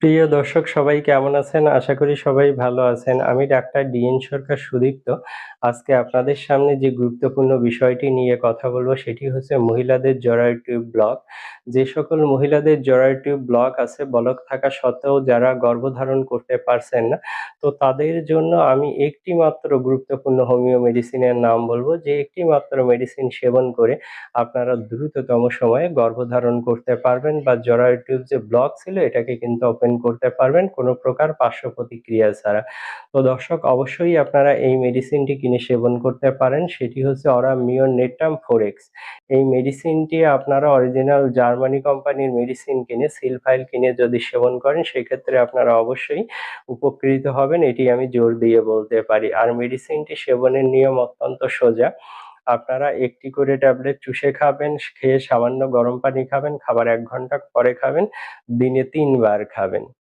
প্রিয় দর্শক সবাই কেমন আছেন? আশা করি সবাই ভালো আছেন। আমি ডাক্তার ডিএন সরকার সুদীপ্ত। আজকে আপনাদের সামনে যে গুরুত্বপূর্ণ বিষয়টি নিয়ে কথা বলব সেটি হচ্ছে মহিলাদের জরায়ু টিউব ব্লক। যে সকল মহিলাদের জরায়ু টিউব ব্লক আছে, ব্লক থাকা সত্ত্বেও যারা গর্ভধারণ করতে পারছেন না, তো তাদের জন্য আমি একটি মাত্র গুরুত্বপূর্ণ হোমিও মেডিসিনের নাম বলব, যে একটি মাত্র মেডিসিন সেবন করে আপনারা দ্রুততম সময়ে গর্ভধারণ করতে পারবেন বা জরায়ু টিউব যে ব্লক ছিল এটাকে কিন্তু ওপেন করতে পারবেন কোনো প্রকার পার্শ্ব প্রতিক্রিয়া ছাড়া। তো দর্শক অবশ্যই আপনারা এই মেডিসিনটি কিনে সেবন করতে পারেন। সেটি হচ্ছে অরামিওনেটাম 4X। এই মেডিসিনটি আপনারা অরিজিনাল জার্মানি কোম্পানির মেডিসিন কিনে সিল ফাইল কিনে যদি সেবন করেন সেক্ষেত্রে আপনারা অবশ্যই উপকৃত হবেন, এটি আমি জোর দিয়ে বলতে পারি। আর মেডিসিনটি সেবনের নিয়ম অত্যন্ত সোজা। আপনারা একটি করে ট্যাবলেট চুষে খাবেন, খেয়ে সামান্য গরম পানি খাবেন, খাবার ১ ঘন্টা পরে খাবেন, দিনে ৩ বার খাবেন।